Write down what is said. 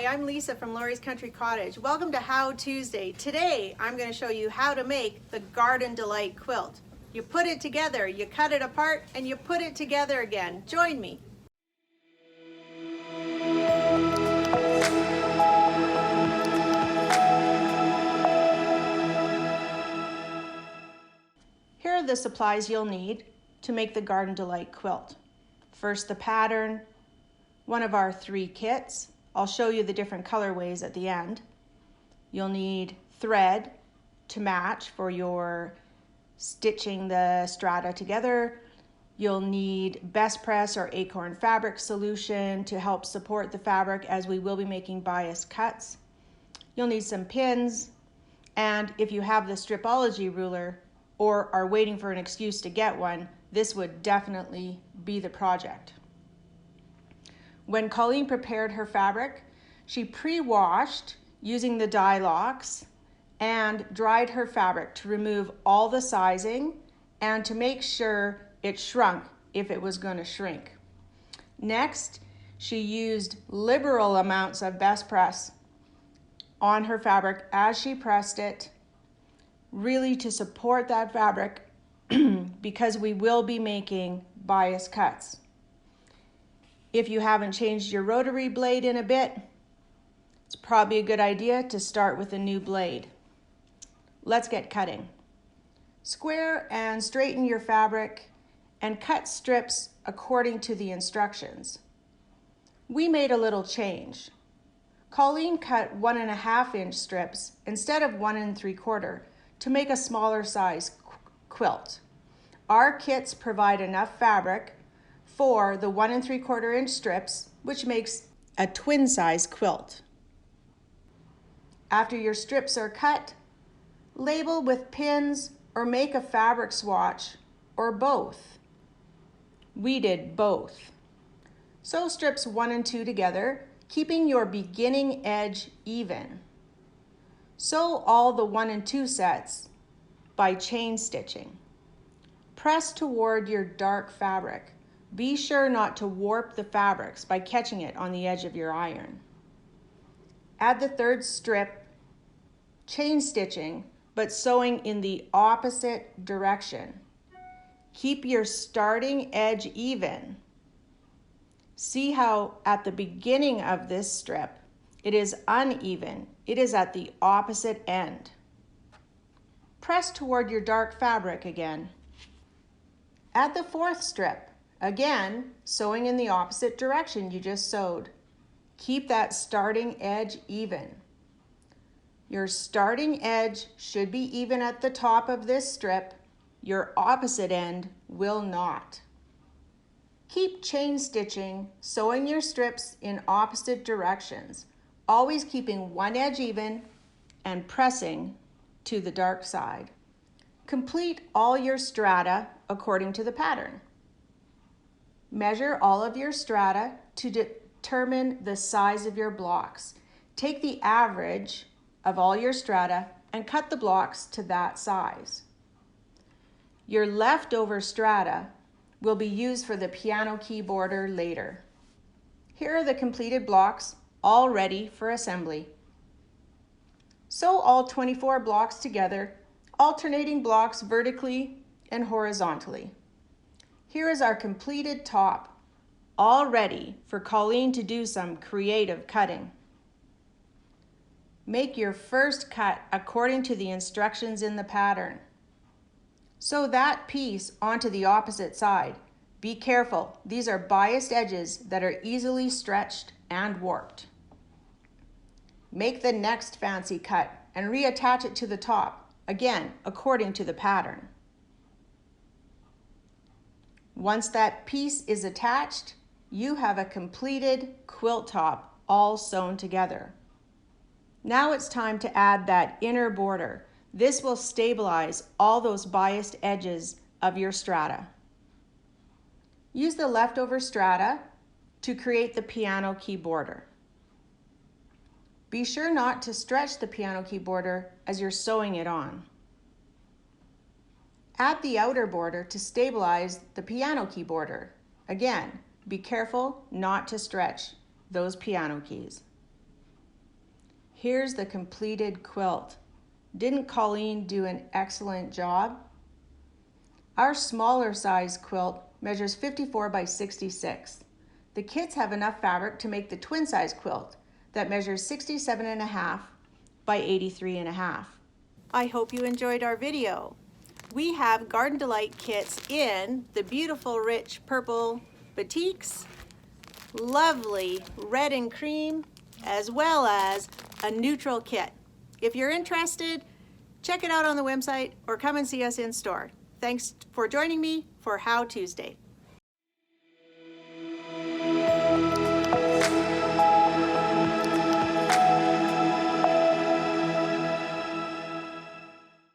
I'm Lisa from Lori's Country Cottage. Welcome to How Tuesday. Today I'm going to show you how to make the Garden Delight quilt. You put it together, you cut it apart, and you put it together again. Join me. Here are the supplies you'll need to make the Garden Delight quilt. First, the pattern, one of our 3 kits. I'll show you the different colorways at the end. You'll need thread to match for your stitching the strata together. You'll need best press or acorn fabric solution to help support the fabric as we will be making bias cuts. You'll need some pins, and if you have the Stripology ruler or are waiting for an excuse to get one, this would definitely be the project. When Colleen prepared her fabric, she pre-washed using the dye locks and dried her fabric to remove all the sizing and to make sure it shrunk if it was going to shrink. Next, she used liberal amounts of best press on her fabric as she pressed it, really to support that fabric because we will be making bias cuts. If you haven't changed your rotary blade in a bit, it's probably a good idea to start with a new blade. Let's get cutting. Square and straighten your fabric and cut strips according to the instructions. We made a little change. Colleen cut 1.5-inch strips instead of 1 3/4 to make a smaller size quilt. Our kits provide enough fabric for the 1 3/4-inch strips, which makes a twin size quilt. After your strips are cut, label with pins or make a fabric swatch or both. We did both. Sew strips 1 and 2 together, keeping your beginning edge even. Sew all the 1 and 2 sets by chain stitching. Press toward your dark fabric. Be sure not to warp the fabrics by catching it on the edge of your iron. Add the 3rd strip, chain stitching, but sewing in the opposite direction. Keep your starting edge even. See how at the beginning of this strip, it is uneven. It is at the opposite end. Press toward your dark fabric again. Add the 4th strip, again, sewing in the opposite direction you just sewed. Keep that starting edge even. Your starting edge should be even at the top of this strip. Your opposite end will not. Keep chain stitching, sewing your strips in opposite directions, always keeping one edge even and pressing to the dark side. Complete all your strata according to the pattern. Measure all of your strata to determine the size of your blocks. Take the average of all your strata and cut the blocks to that size. Your leftover strata will be used for the piano key border later. Here are the completed blocks, all ready for assembly. Sew all 24 blocks together, alternating blocks vertically and horizontally. Here is our completed top, all ready for Colleen to do some creative cutting. Make your first cut according to the instructions in the pattern. Sew that piece onto the opposite side. Be careful, these are biased edges that are easily stretched and warped. Make the next fancy cut and reattach it to the top, again, according to the pattern. Once that piece is attached, you have a completed quilt top all sewn together. Now it's time to add that inner border. This will stabilize all those biased edges of your strata. Use the leftover strata to create the piano key border. Be sure not to stretch the piano key border as you're sewing it on. Add the outer border to stabilize the piano key border. Again, be careful not to stretch those piano keys. Here's the completed quilt. Didn't Colleen do an excellent job? Our smaller size quilt measures 54 by 66. The kits have enough fabric to make the twin size quilt that measures 67.5 by 83.5. I hope you enjoyed our video. We have Garden Delight kits in the beautiful rich purple batiks, lovely red and cream, as well as a neutral kit. If you're interested, check it out on the website or come and see us in store. Thanks for joining me for How Tuesday.